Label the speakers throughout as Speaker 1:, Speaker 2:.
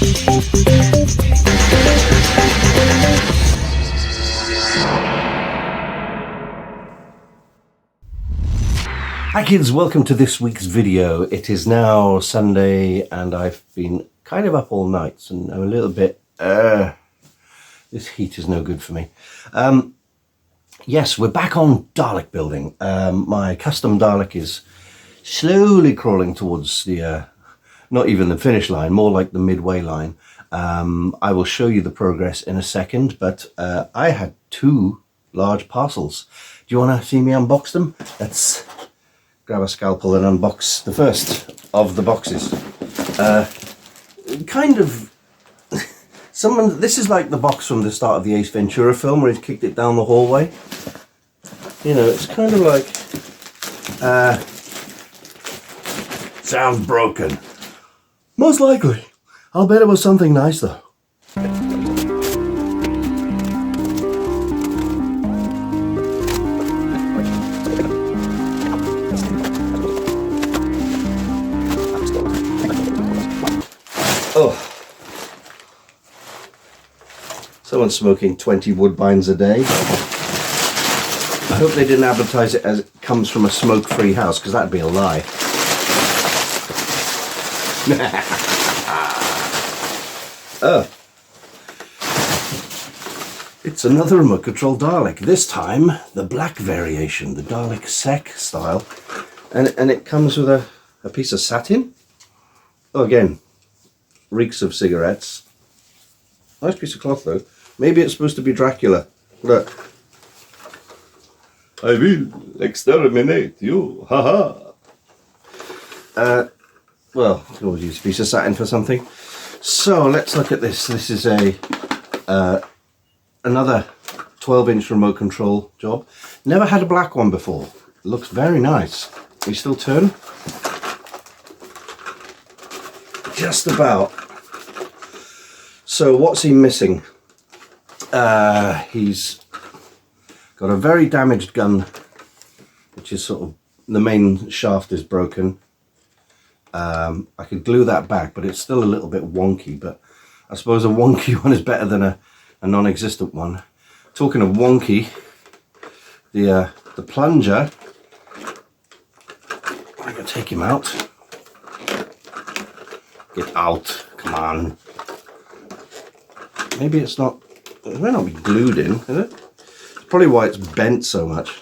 Speaker 1: Hi kids, welcome to this week's video. It is now Sunday and I've been kind of up all night and I'm a little bit, this heat is no good for me. Yes, we're back on Dalek building. My custom Dalek is slowly crawling towards the, not even the finish line, more like the midway line. I will show you the progress in a second, but I had two large parcels. Do you want to see me unbox them? Let's grab a scalpel and unbox the first of the boxes. Kind of, this is like the box from the start of the Ace Ventura film where he's kicked it down the hallway. You know, it's kind of like, sounds broken. Most likely. I'll bet it was something nice though. Oh, someone's smoking 20 woodbines a day. I hope they didn't advertise it as it comes from a smoke-free house, because that'd be a lie. Oh, it's another remote control Dalek. This time, the black variation, the Dalek Sec style, and it comes with a piece of satin. Oh, again. Reeks of cigarettes. Nice piece of cloth though. Maybe it's supposed to be Dracula. Look. I will exterminate you. Haha. Well, you can always use a piece of satin for something. So let's look at this. This is another 12-inch remote control job. Never had a black one before. It looks very nice. Can you still turn? Just about. So what's he missing? He's got a very damaged gun, which is sort of, the main shaft is broken. I could glue that back, but it's still a little bit wonky, but I suppose a wonky one is better than a non-existent one. Talking of wonky, the plunger, I'm going to take him out. Get out, come on. Maybe it's not, it might not be glued in, is it? It's probably why it's bent so much.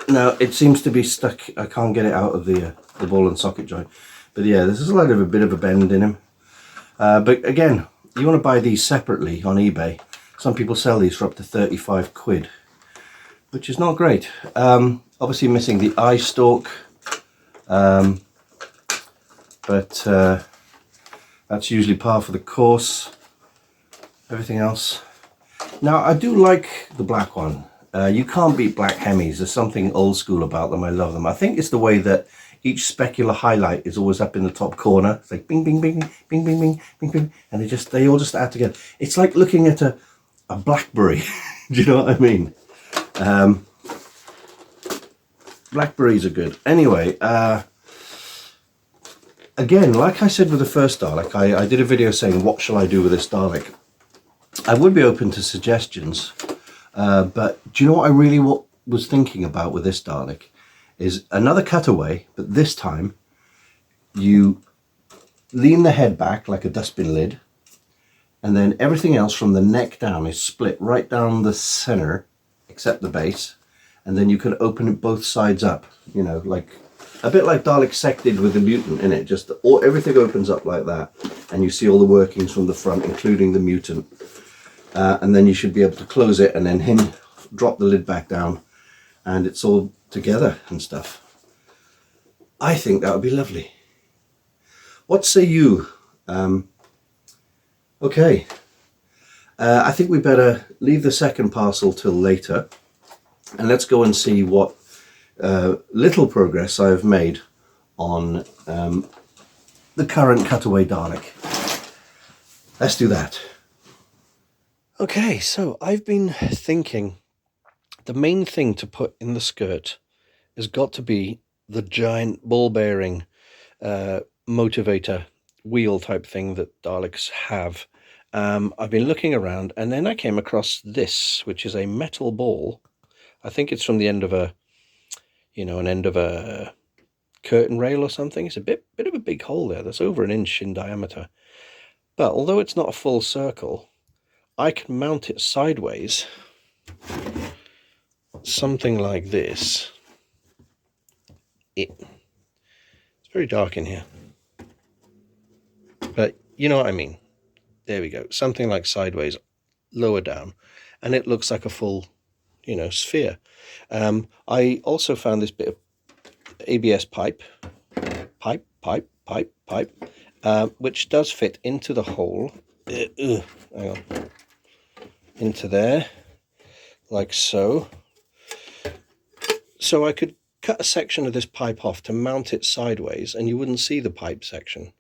Speaker 1: No, it seems to be stuck. I can't get it out of the ball and socket joint. But yeah, there's a bit of a bend in him. But again, you want to buy these separately on eBay. Some people sell these for up to 35 quid, which is not great. Obviously missing the eye stalk, but that's usually par for the course. Everything else. Now I do like the black one. You can't beat black Hemis. There's something old school about them. I love them. I think it's the way that each specular highlight is always up in the top corner. It's like bing, bing, bing, bing, bing, bing, bing, bing, and they all just add together. It's like looking at a blackberry. Do you know what I mean? Blackberries are good. Anyway, again, like I said with the first Dalek, I did a video saying, what shall I do with this Dalek? I would be open to suggestions, but do you know what I really was thinking about with this Dalek? Is another cutaway, but this time you lean the head back like a dustbin lid, and then everything else from the neck down is split right down the center, except the base. And then you can open it both sides up, you know, like a bit like Dalek Sec did with the mutant in it. Just everything opens up like that, and you see all the workings from the front, including the mutant. And then you should be able to close it, and then drop the lid back down, and it's all together and stuff. I think that would be lovely. What say you? Okay. I think we better leave the second parcel till later. And let's go and see what little progress I have made on the current Cutaway Dalek. Let's do that. Okay, so I've been thinking the main thing to put in the skirt has got to be the giant ball bearing motivator wheel type thing that Daleks have. I've been looking around, and then I came across this, which is a metal ball. I think it's from the end of a, an end of a curtain rail or something. It's a bit of a big hole there that's over 1 inch in diameter. But although it's not a full circle, I can mount it sideways, something like this. It's very dark in here, but you know what I mean. There we go, something like sideways, lower down, and it looks like a full, sphere. I also found this bit of ABS pipe, which does fit into the hole. Hang on. Into there, like so. So I could cut a section of this pipe off to mount it sideways, and you wouldn't see the pipe section.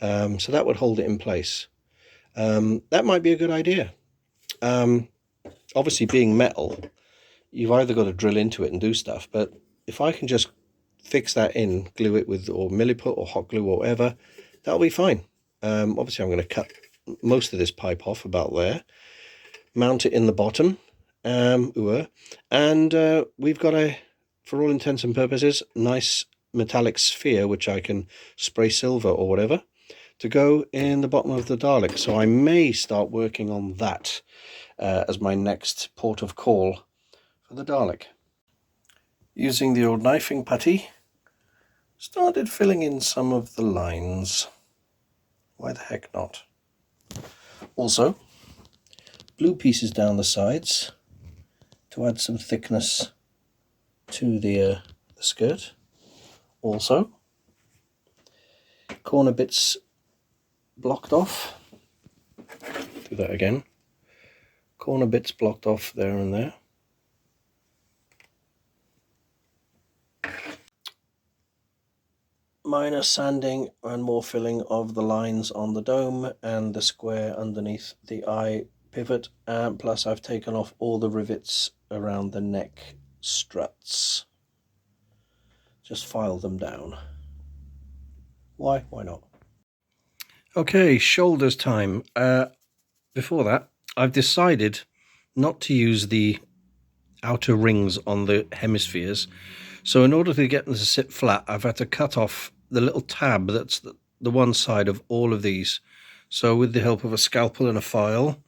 Speaker 1: So that would hold it in place. That might be a good idea. Obviously, being metal, you've either got to drill into it and do stuff, but if I can just fix that in, glue it with or milliput or hot glue or whatever, that'll be fine. Obviously, I'm going to cut most of this pipe off about there, mount it in the bottom, and we've got a, for all intents and purposes, nice metallic sphere which I can spray silver or whatever to go in the bottom of the Dalek. So I may start working on that as my next port of call for the Dalek. Using the old knifing putty, started filling in some of the lines. Why the heck not? Also, blue pieces down the sides to add some thickness to the skirt. Also, corner bits blocked off. Do that again. Corner bits blocked off there and there. Minor sanding and more filling of the lines on the dome and the square underneath the eye pivot, and plus I've taken off all the rivets around the neck struts. Just file them down. Why not? Okay, shoulders time. Before that, I've decided not to use the outer rings on the hemispheres. So in order to get them to sit flat, I've had to cut off the little tab that's the one side of all of these. So with the help of a scalpel and a file,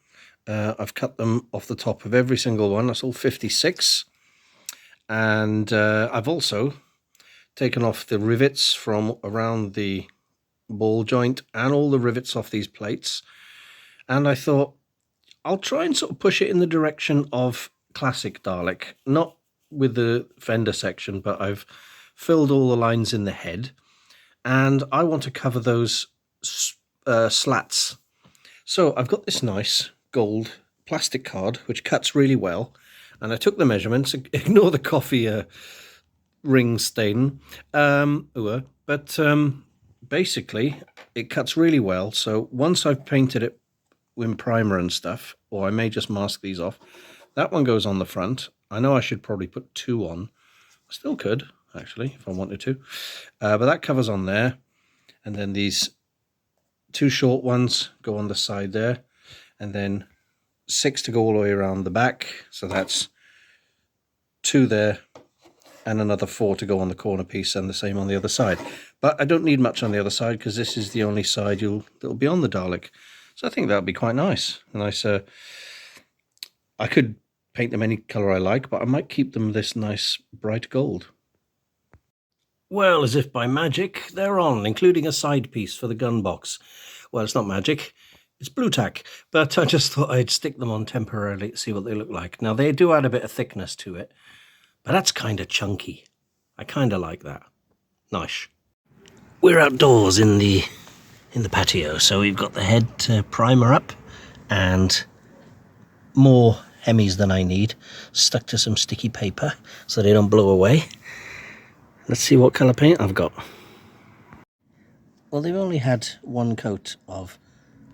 Speaker 1: I've cut them off the top of every single one. That's all 56. And I've also taken off the rivets from around the ball joint and all the rivets off these plates. And I thought I'll try and sort of push it in the direction of classic Dalek, not with the fender section, but I've filled all the lines in the head, and I want to cover those slats. So I've got this nice gold plastic card which cuts really well, and I took the measurements. Ignore the coffee ring stain, but basically it cuts really well. So once I've painted it with primer and stuff, or I may just mask these off, that one goes on the front. I know I should probably put 2 on. I still could, actually, if I wanted to. But that covers on there. And then these 2 short ones go on the side there. And then 6 to go all the way around the back. So that's 2 there. And another 4 to go on the corner piece, and the same on the other side. But I don't need much on the other side, because this is the only side that'll be on the Dalek. So I think that'll be quite nice. I could paint them any colour I like, but I might keep them this nice bright gold. Well, as if by magic, they're on, including a side piece for the gun box. Well, it's not magic, it's blue tack, but I just thought I'd stick them on temporarily to see what they look like. Now, they do add a bit of thickness to it, but that's kind of chunky. I kind of like that. Nice. We're outdoors in the patio, so we've got the head primer up and more hemis than I need, stuck to some sticky paper so they don't blow away. Let's see what colour paint I've got. Well, they've only had 1 coat of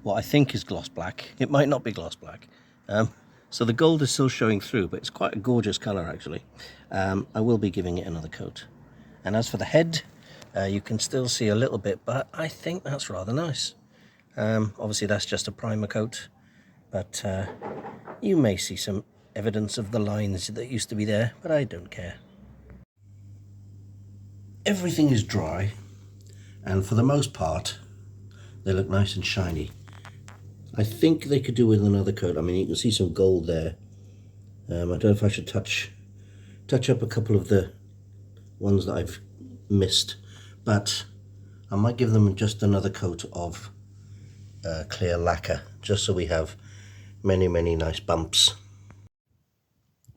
Speaker 1: what I think is gloss black. It might not be gloss black. So the gold is still showing through, but it's quite a gorgeous colour, actually. I will be giving it another coat. And as for the head, you can still see a little bit, but I think that's rather nice. Obviously that's just a primer coat, but you may see some evidence of the lines that used to be there, but I don't care. Everything is dry, and for the most part they look nice and shiny. I think they could do with another coat. I mean, you can see some gold there. I don't know if I should touch up a couple of the ones that I've missed, but I might give them just another coat of clear lacquer, just so we have many nice bumps.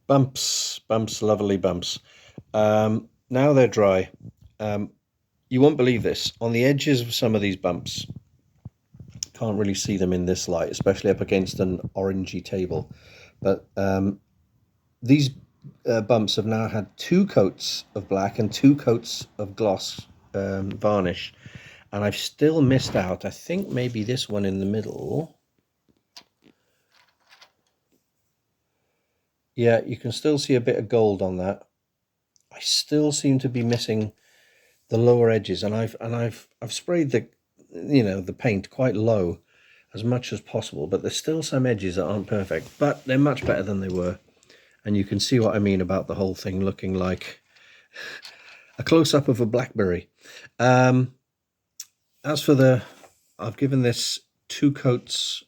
Speaker 1: Bumps, lovely bumps. Now they're dry. You won't believe this. On the edges of some of these bumps, can't really see them in this light, especially up against an orangey table, but these bumps have now had 2 coats of black and 2 coats of gloss varnish, and I've still missed out, I think maybe this one in the middle. Yeah, you can still see a bit of gold on that. I still seem to be missing the lower edges, and I've sprayed the the paint quite low as much as possible, but there's still some edges that aren't perfect, but they're much better than they were. And you can see what I mean about the whole thing looking like a close-up of a blackberry. As for I've given this 3 coats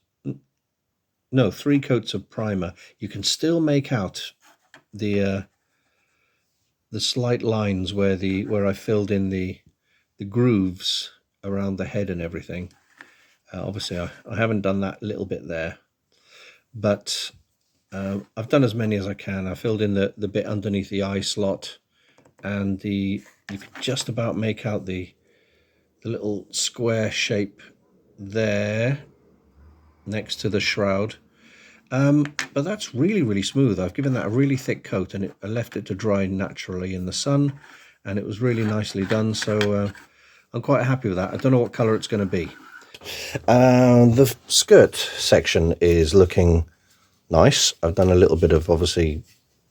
Speaker 1: of primer. You can still make out the slight lines where I filled in the grooves around the head and everything. Obviously I haven't done that little bit there, but I've done as many as I can. I filled in the bit underneath the eye slot, and you can just about make out the little square shape there next to the shroud. But that's really smooth. I've given that a really thick coat, and I left it to dry naturally in the sun, and it was really nicely done, so I'm quite happy with that. I don't know what colour it's going to be. The skirt section is looking nice. I've done a little bit of obviously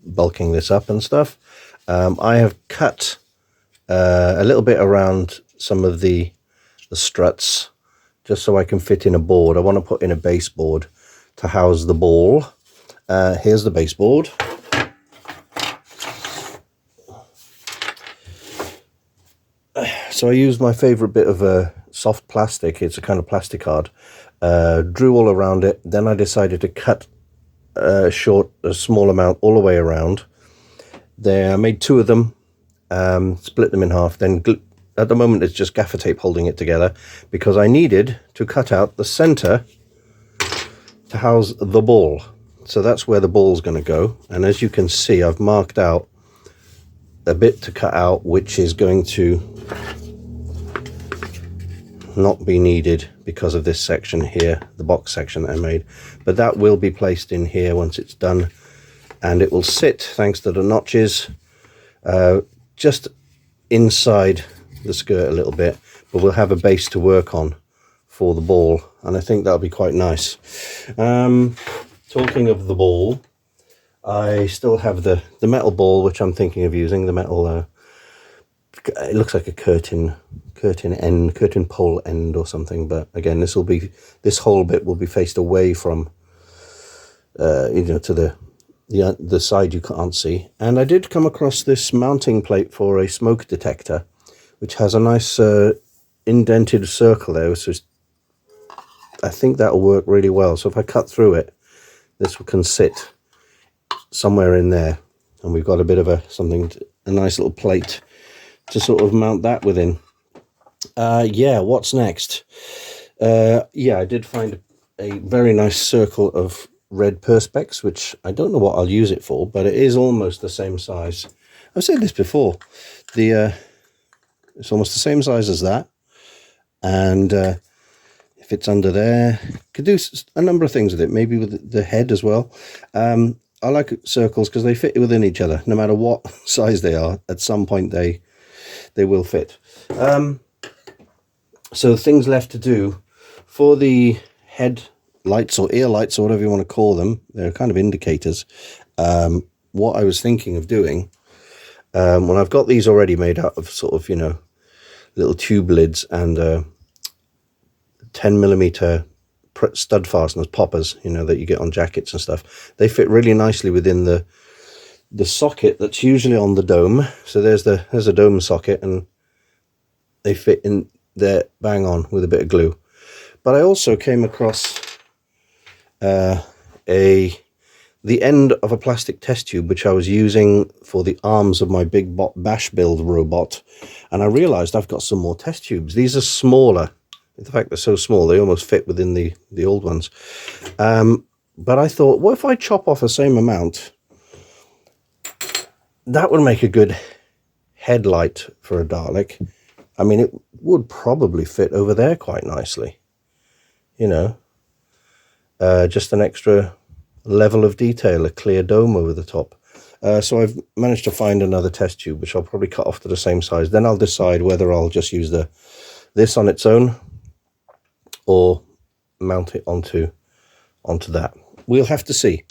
Speaker 1: bulking this up and stuff. I have cut a little bit around some of the struts just so I can fit in a board. I want to put in a baseboard to house the ball. Here's the baseboard. So I used my favourite bit of soft plastic. It's a kind of plasticard. Drew all around it. Then I decided to cut a small amount all the way around. There, I made 2 of them, split them in half. Then at the moment it's just gaffer tape holding it together, because I needed to cut out the centre to house the ball. So that's where the ball's going to go. And as you can see, I've marked out a bit to cut out, which is going to not be needed because of this section here, the box section that I made, but that will be placed in here once it's done, and it will sit, thanks to the notches, just inside the skirt a little bit, but we'll have a base to work on for the ball, and I think that'll be quite nice. Talking of the ball, I still have the metal ball, which I'm thinking of using, the metal, it looks like a curtain pole end or something, but again, this whole bit will be faced away from to the side you can't see. And I did come across this mounting plate for a smoke detector, which has a nice indented circle there, so I think that'll work really well. So if I cut through it, this can sit somewhere in there, and we've got a bit of a nice little plate to sort of mount that within. Yeah, what's next? Yeah, I did find a very nice circle of red perspex, which I don't know what I'll use it for, but it is almost the same size. I've said this before. It's almost the same size as that, and if it's under there, could do a number of things with it. Maybe with the head as well. I like circles because they fit within each other, no matter what size they are. At some point, they will fit. So things left to do for the head lights or ear lights or whatever you want to call them. They're kind of indicators. What I was thinking of doing, Well, I've got these already made out of sort of, you know, little tube lids and 10mm stud fasteners, poppers, you know, that you get on jackets and stuff. They fit really nicely within the socket that's usually on the dome. So there's a dome socket, and they fit in there bang on with a bit of glue. But I also came across the end of a plastic test tube which I was using for the arms of my big bash build robot, and I realized I've got some more test tubes. These are smaller. In fact, they're so small they almost fit within the old ones. But I thought, what if I chop off the same amount? That would make a good headlight for a Dalek. I mean, it would probably fit over there quite nicely, you know. Just an extra level of detail, a clear dome over the top. So I've managed to find another test tube, which I'll probably cut off to the same size. Then I'll decide whether I'll just use this on its own or mount it onto that. We'll have to see.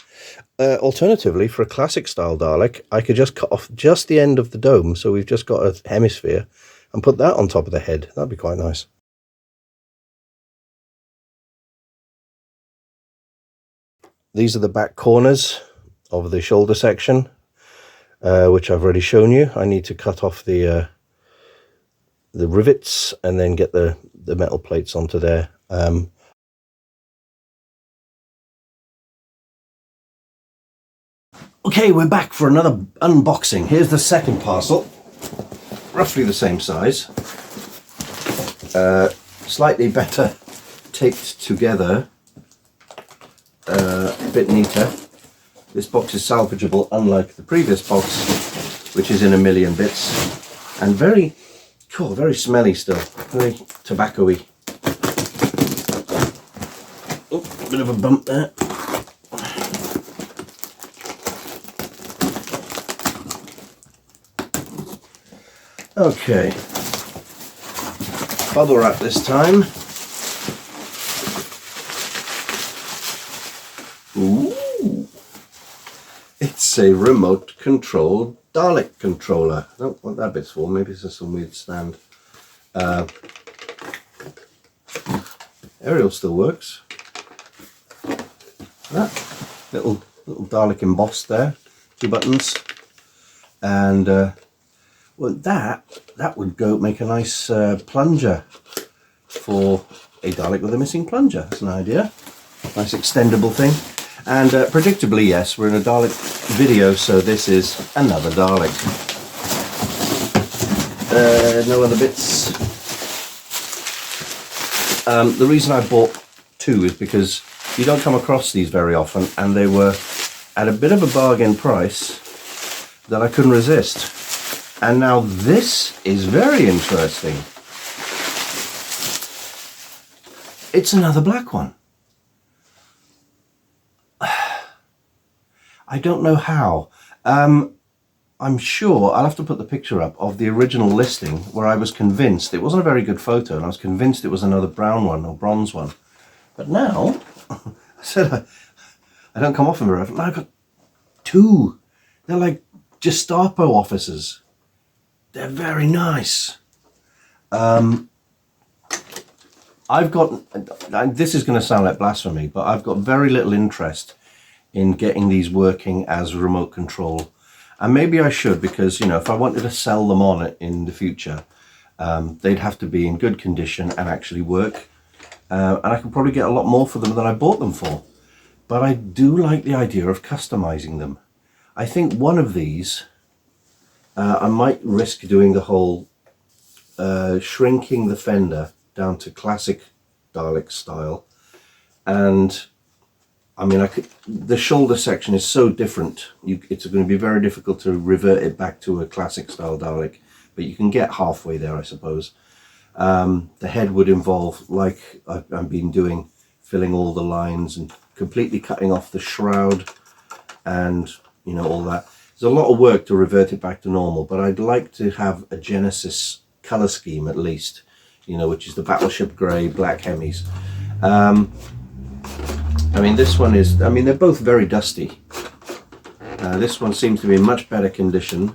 Speaker 1: Alternatively, for a classic style Dalek, I could just cut off just the end of the dome, so we've just got a hemisphere, and put that on top of the head. That'd be quite nice. These are the back corners of the shoulder section, which I've already shown you. I need to cut off the rivets and then get the metal plates onto there. Okay, we're back for another unboxing. Here's the second parcel, roughly the same size, slightly better taped together, a bit neater. This box is salvageable, unlike the previous box, which is in a million bits, and very cool, very smelly still, very tobacco-y. Oh, bit of a bump there. Okay, bubble wrap this time. Ooh, it's a remote control Dalek controller. I don't know what that bit's for. Maybe it's just some weird stand. Aerial still works. That little Dalek embossed there. 2 buttons, and well, that would go make a nice plunger for a Dalek with a missing plunger. That's an idea. Nice extendable thing. And predictably, yes, we're in a Dalek video, so this is another Dalek. No other bits. The reason I bought 2 is because you don't come across these very often, and they were at a bit of a bargain price that I couldn't resist. And now this is very interesting. It's another black one. I don't know how. I'm sure I'll have to put the picture up of the original listing where I was convinced, it wasn't a very good photo, and I was convinced it was another brown one or bronze one. But now, I said I don't come often very often. I've got 2. They're like Gestapo officers. They're very nice. I've got, this is going to sound like blasphemy, but I've got very little interest in getting these working as remote control. And maybe I should, because, you know, if I wanted to sell them on it in the future, they'd have to be in good condition and actually work. And I could probably get a lot more for them than I bought them for. But I do like the idea of customizing them. I think one of these, I might risk doing the whole shrinking the fender down to classic Dalek style, and I mean, the shoulder section is so different, it's going to be very difficult to revert it back to a classic style Dalek, but you can get halfway there, I suppose. The head would involve, like I've been doing, filling all the lines and completely cutting off the shroud and, you know, all that. There's a lot of work to revert it back to normal, but I'd like to have a Genesis colour scheme at least, you know, which is the Battleship Grey, black hemis. I mean, this one is, I mean, they're both very dusty. This one seems to be in much better condition.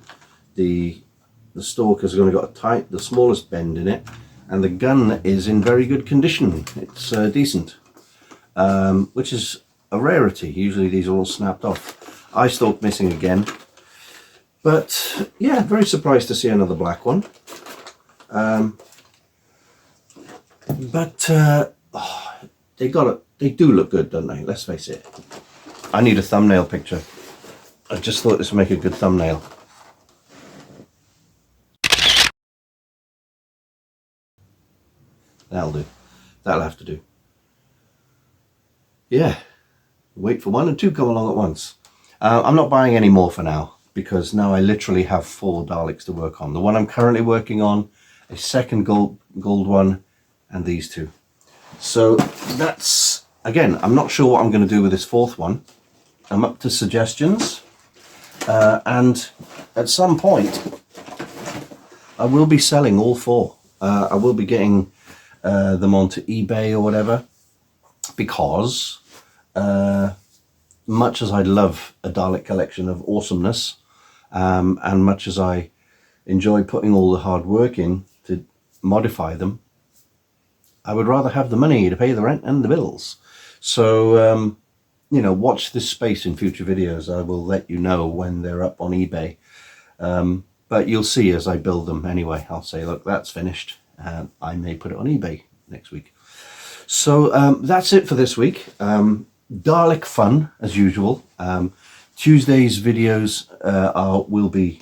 Speaker 1: the stalker's only got the smallest bend in it, and the gun is in very good condition. It's decent, which is a rarity. Usually these are all snapped off. Eye stalk missing again, but yeah, very surprised to see another black one. They do look good, don't they? Let's face it. I need a thumbnail picture. I just thought this would make a good thumbnail. That'll do. That'll have to do. Yeah. Wait for 1 and 2 come along at once. I'm not buying any more for now, because now I literally have 4 Daleks to work on. The one I'm currently working on, a second gold one, and these 2. So that's, again, I'm not sure what I'm going to do with this 4th one. I'm up to suggestions. And at some point, I will be selling all 4. I will be getting them onto eBay or whatever, because much as I love a Dalek collection of awesomeness, and much as I enjoy putting all the hard work in to modify them, I would rather have the money to pay the rent and the bills. So, you know, watch this space in future videos. I will let you know when they're up on eBay. But you'll see as I build them anyway. I'll say, look, that's finished. I may put it on eBay next week. So that's it for this week. Dalek fun, as usual. Tuesday's videos will be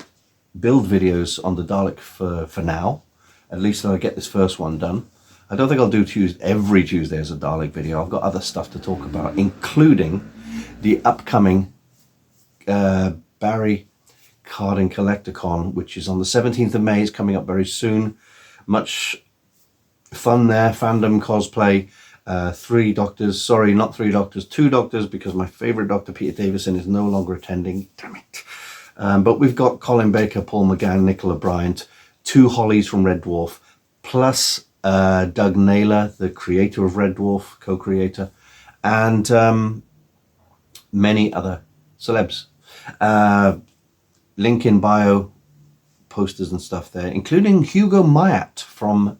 Speaker 1: build videos on the Dalek for now. At least till I get this first one done. I don't think I'll do every Tuesday as a Dalek video. I've got other stuff to talk about, including the upcoming Barry Card and Collector-Con, which is on the 17th of May. It's coming up very soon. Much fun there, fandom, cosplay. 3 doctors, sorry, not 3 doctors, 2 doctors, because my favourite Dr. Peter Davison is no longer attending. Damn it. But we've got Colin Baker, Paul McGann, Nicola Bryant, 2 Hollies from Red Dwarf, plus Doug Naylor, the creator of Red Dwarf, co-creator, and many other celebs. Link in bio, posters and stuff there, including Hugo Myatt from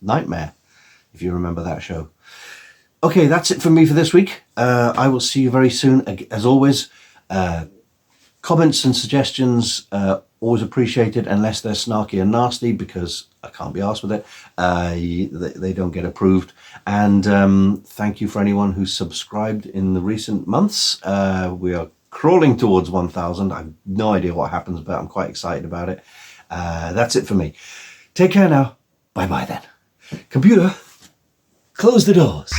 Speaker 1: Nightmare, if you remember that show. Okay, that's it for me for this week. I will see you very soon. As always, comments and suggestions always appreciated, unless they're snarky and nasty, because I can't be arsed with it. They don't get approved. And thank you for anyone who's subscribed in the recent months. We are crawling towards 1,000. I have no idea what happens, but I'm quite excited about it. That's it for me. Take care now. Bye-bye then. Computer, close the doors.